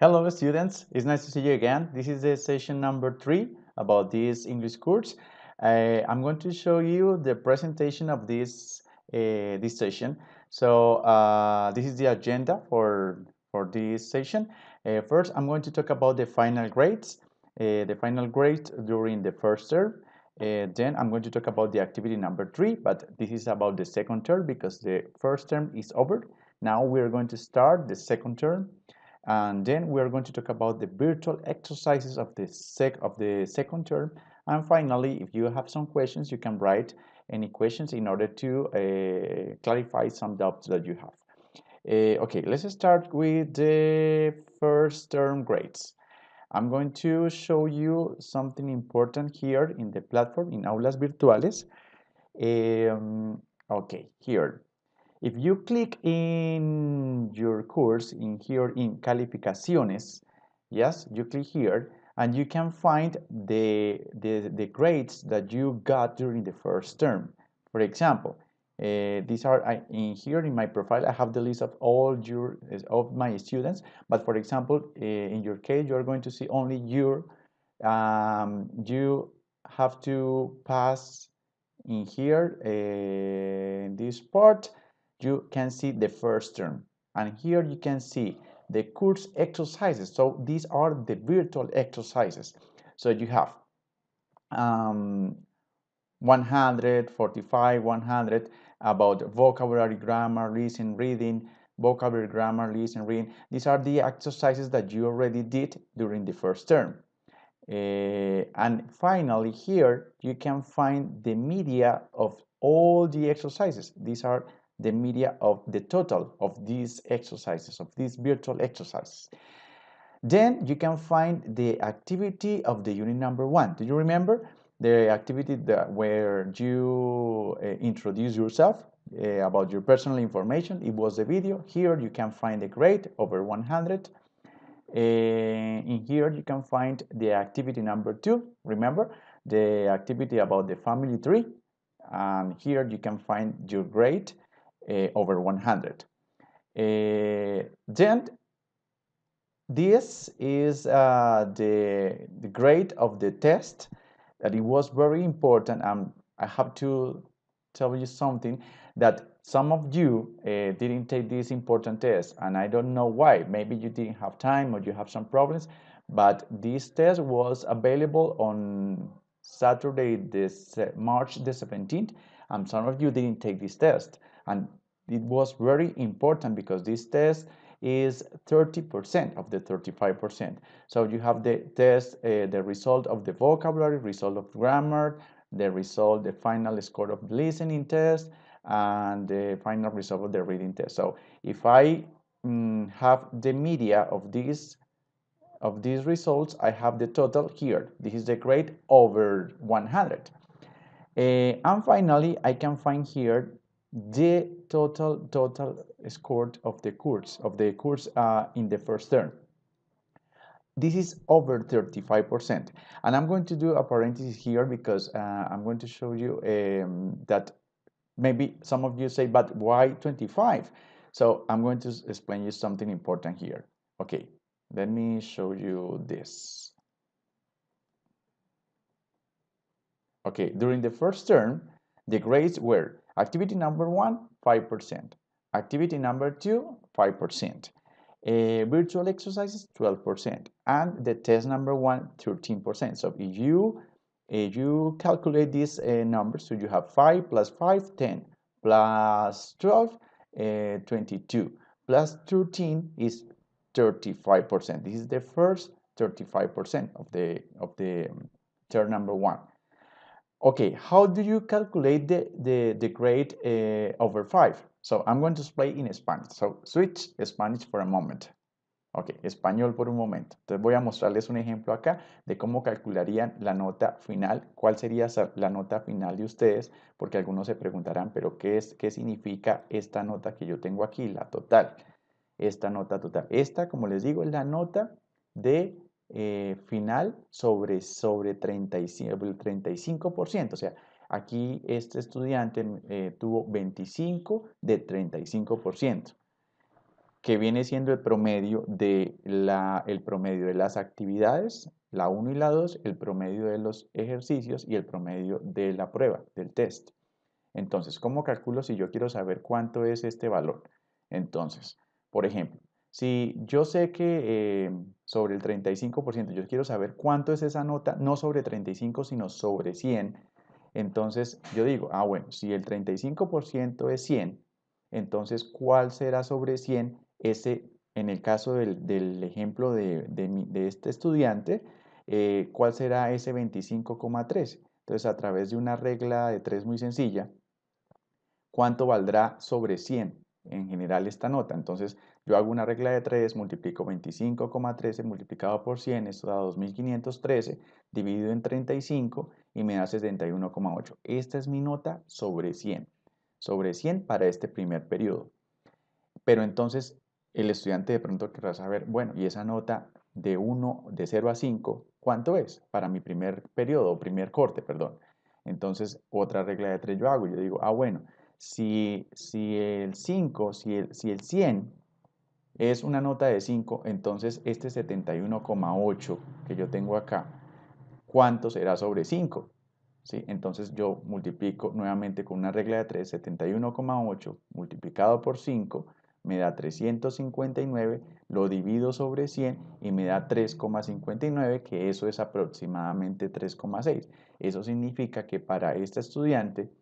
Hello students, it's nice to see you again. This is the session number 3 about this English course. I'm going to show you the presentation of this session. So this is the agenda for this session. First, I'm going to talk about the final grades during the first term. Then I'm going to talk about the activity number 3, but this is about the second term because the first term is over. Now we're going to start the second term. And then we're going to talk about the virtual exercises of the second term. And finally, if you have some questions, you can write any questions in order to clarify some doubts that you have. Okay, let's start with the first term grades. I'm going to show you something important here in the platform in Aulas Virtuales. Okay, here. If you click in your course in here in calificaciones, yes, you click here and you can find the grades that you got during the first term. For example, these are in here in my profile. I have the list of all of my students. But for example, in your case, you are going to see only you have to pass in here in this part. You can see the first term, and here you can see the course exercises. So these are the virtual exercises. So you have 145, 100 about vocabulary, grammar, listening, reading, vocabulary, grammar, listening, reading. These are the exercises that you already did during the first term. And finally, here you can find the media of all the exercises. These are the media of the total of these exercises, of these virtual exercises. Then you can find the activity of the unit number 1. Do you remember the activity where you introduce yourself about your personal information? It was a video. Here you can find the grade over 100. In here you can find the activity number 2. Remember the activity about the family tree, and here you can find your grade over 100. Then this is the grade of the test, that it was very important. I have to tell you something, that some of you didn't take this important test, and I don't know why. Maybe you didn't have time or you have some problems, but this test was available on Saturday, March the 17th, and some of you didn't take this test. And it was very important because this test is 30% of the 35%. So you have the test, the result of the vocabulary, result of grammar, the final score of the listening test, and the final result of the reading test. So if I have the media of these results, I have the total here. This is the grade over 100. And finally, I can find here the total score of the course in the first term. This is over 35%. And I'm going to do a parenthesis here because I'm going to show you that maybe some of you say, but why 25? So I'm going to explain you something important here. Okay, let me show you this. Okay, during the first term, the grades were activity number 1, 5%. Activity number 2, 5%. Virtual exercises, 12%. And the test number 1, 13%. So if you calculate these numbers, so you have 5 plus 5, 10, plus 12, 22, plus 13 is 35%. This is the first 35% of the term number 1. Okay, how do you calculate the grade over 5? So I'm going to explain in Spanish. So switch Spanish for a moment. Ok, español por un momento. Entonces voy a mostrarles un ejemplo acá de cómo calcularían la nota final. ¿Cuál sería la nota final de ustedes? Porque algunos se preguntarán, pero ¿qué significa esta nota que yo tengo aquí, la total? Esta nota total. Esta, como les digo, es la nota de final sobre 35, el 35%. O sea, aquí este estudiante tuvo 25 de 35%. que viene siendo el promedio de las actividades, la uno y la 2, el promedio de los ejercicios y el promedio de la prueba, del test. Entonces, ¿cómo calculo si yo quiero saber cuánto es este valor? Entonces, por ejemplo, si yo sé que sobre el 35%, yo quiero saber cuánto es esa nota, no sobre 35, sino sobre 100. Entonces, yo digo, bueno, si el 35% es 100, entonces, ¿cuál será sobre 100? Ese, en el caso del ejemplo de este estudiante, ¿cuál será ese 25,3? Entonces, a través de una regla de 3 muy sencilla, ¿cuánto valdrá sobre 100 en general esta nota? Entonces, yo hago una regla de 3, multiplico 25,13 multiplicado por 100, esto da 2513, dividido en 35 y me da 71,8. Esta es mi nota sobre 100 para este primer periodo. Pero entonces el estudiante de pronto querrá saber, bueno, y esa nota de 0 a 5, ¿cuánto es para mi primer periodo o primer corte, perdón? Entonces, otra regla de 3 yo hago, yo digo, bueno, si el 5, si el 100 es una nota de 5, entonces este 71,8 que yo tengo acá, ¿cuánto será sobre 5? ¿Sí? Entonces yo multiplico nuevamente con una regla de 3, 71,8 multiplicado por 5 me da 359, lo divido sobre 100 y me da 3,59, que eso es aproximadamente 3,6. Eso significa que para este estudiante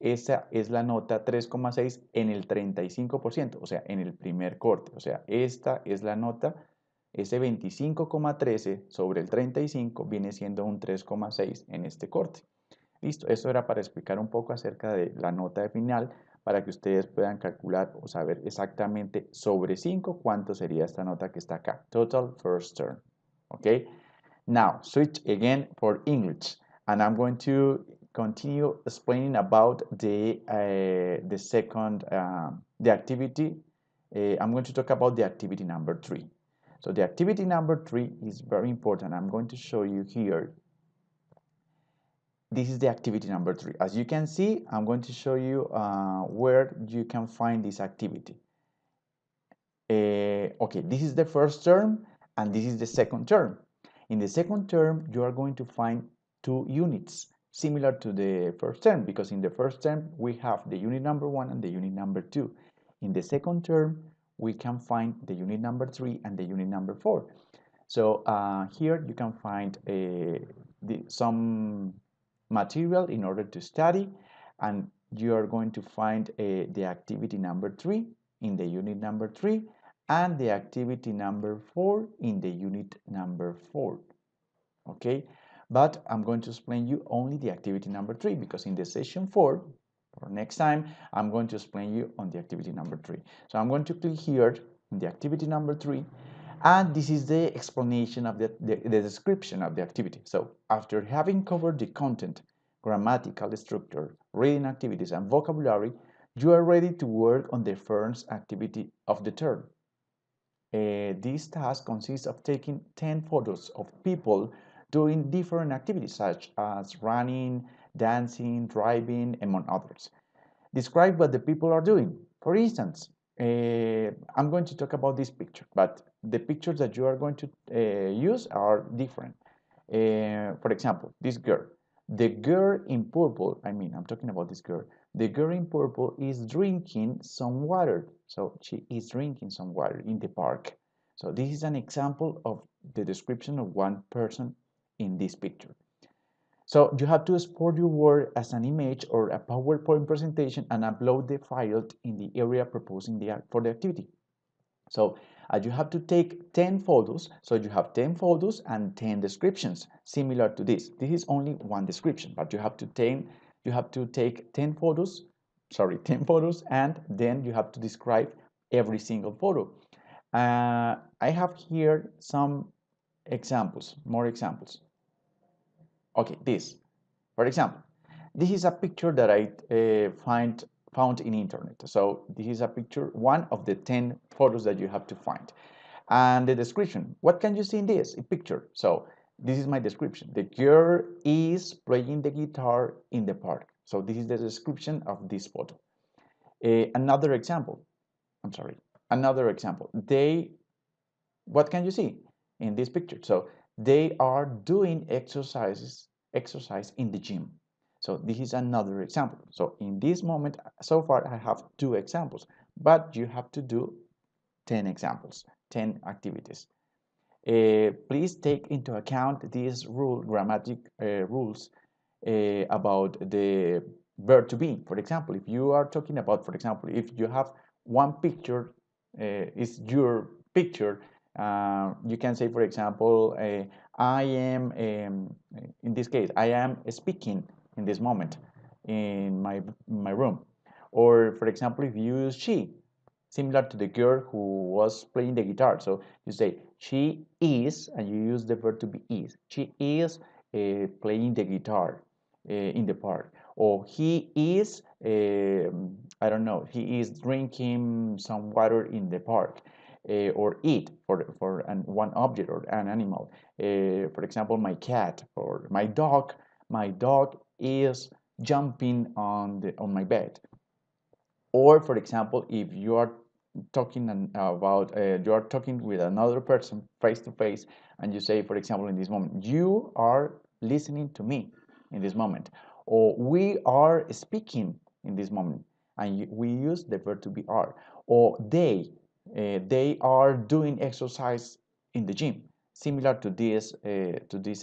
esa es la nota 3,6 en el 35%, o sea, en el primer corte. O sea, esta es la nota, ese 25,13 sobre el 35 viene siendo un 3,6 en este corte. Listo, esto era para explicar un poco acerca de la nota de final, para que ustedes puedan calcular o saber exactamente sobre 5 cuánto sería esta nota que está acá. Total first term. ¿Ok? Now, switch again for English, and I'm going to continue explaining about the second, the activity. I'm going to talk about the activity number 3. So the activity number 3 is very important. I'm going to show you here. This is the activity number 3. As you can see, I'm going to show you where you can find this activity. Okay, this is the first term, and this is the second term. In the second term, you are going to find 2 units, similar to the first term, because in the first term, we have the unit number 1 and the unit number 2. In the second term, we can find the unit number 3 and the unit number 4. So here you can find some material in order to study, and you are going to find the activity number 3 in the unit number 3 and the activity number 4 in the unit number 4. Okay, but I'm going to explain you only the activity number 3, because in the session 4 or next time I'm going to explain you on the activity number 3. So I'm going to click here in the activity number 3, and this is the explanation of the description of the activity. So after having covered the content, grammatical structure, reading activities, and vocabulary, you are ready to work on the first activity of the term. This task consists of taking 10 photos of people doing different activities such as running, dancing, driving, among others. Describe what the people are doing. For instance, I'm going to talk about this picture, but the pictures that you are going to use are different. For example, this girl. The girl in purple, I'm talking about this girl. The girl in purple is drinking some water. So she is drinking some water in the park. So this is an example of the description of one person in this picture. So you have to export your work as an image or a PowerPoint presentation and upload the file in the area proposing for the activity. So you have to take 10 photos. So you have 10 photos and 10 descriptions similar to this. This is only one description, but you have to take 10 photos, 10 photos, and then you have to describe every single photo. I have here some examples, more examples. Okay, this. For example, this is a picture that I found in internet. So this is a picture, one of the 10 photos that you have to find. And the description, what can you see in this picture? So this is my description. The girl is playing the guitar in the park. So this is the description of this photo. Another example, I'm sorry. another example. What can you see in this picture? So they are doing exercise in the gym. So this is another example. So in this moment, so far I have two examples, but you have to do 10 examples, 10 activities. Please take into account these grammatic rules about the verb to be. For example, if you are talking about, for example, if you have one picture, is your picture, you can say, for example, I am, in this case, I am speaking in this moment in my room. Or, for example, if you use she, similar to the girl who was playing the guitar. So you say she is, and you use the verb to be is. She is playing the guitar in the park, or he is, I don't know, he is drinking some water in the park, or eat for one object or an animal. For example, my cat or my dog. My dog is jumping on my bed. Or, for example, if you are talking about you are talking with another person face to face, and you say, for example, in this moment, you are listening to me in this moment, or we are speaking in this moment, and we use the verb to be are, or they are doing exercise in the gym, similar to this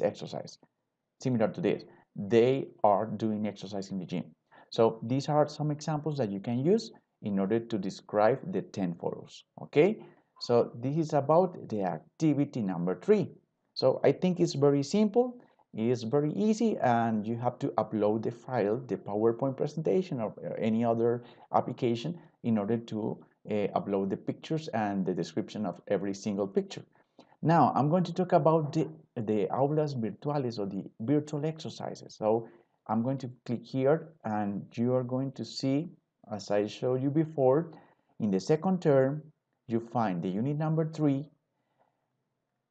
exercise, similar to this. They are doing exercise in the gym. So these are some examples that you can use in order to describe the 10 photos. Okay, so this is about the activity number 3. So I think it's very simple, it's very easy, and you have to upload the file, the PowerPoint presentation or any other application in order to upload the pictures and the description of every single picture. Now, I'm going to talk about the aulas virtuales, or the virtual exercises. So I'm going to click here, and you are going to see, as I showed you before, in the second term, you find the unit number 3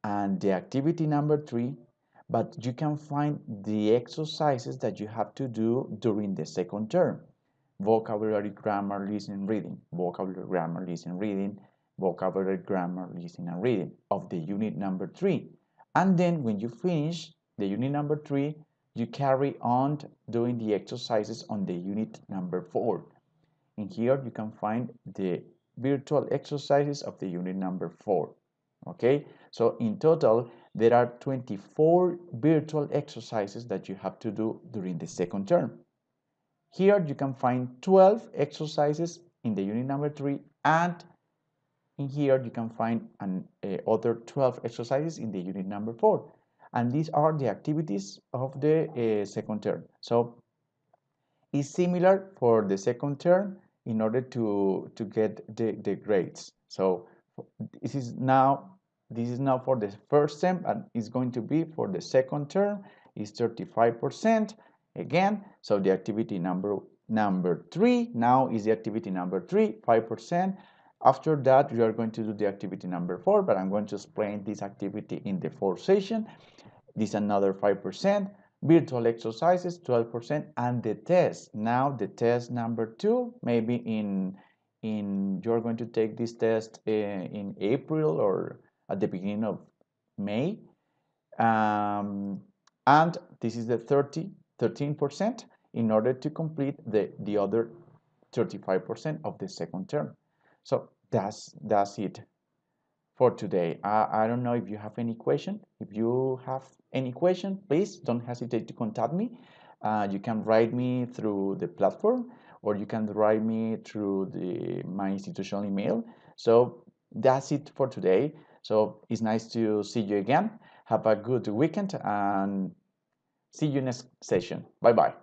and the activity number 3, but you can find the exercises that you have to do during the second term. Vocabulary, grammar, listening, reading. Vocabulary, grammar, listening, reading. Vocabulary, grammar, listening, and reading of the unit number 3. And then when you finish the unit number 3, you carry on doing the exercises on the unit number 4. In here you can find the virtual exercises of the unit number 4. Okay, so in total there are 24 virtual exercises that you have to do during the second term. Here you can find 12 exercises in the unit number 3, and in here you can find other 12 exercises in the unit number 4. And these are the activities of the second term. So it's similar for the second term in order to get the grades. So this is now for the first term, and it's going to be for the second term is 35% again. So the activity number 3 now is the activity number 3, 5%. After that, we are going to do the activity number 4, but I'm going to explain this activity in the fourth session. This is another 5%. Virtual exercises, 12%, and the test. Now the test number 2, maybe in you're going to take this test in April or at the beginning of May. And this is the 13% in order to complete the other 35% of the second term. So that's it for today. I don't know if you have any question. If you have any question, please don't hesitate to contact me. You can write me through the platform, or you can write me through my institutional email. So that's it for today. So it's nice to see you again. Have a good weekend, and see you next session. Bye bye.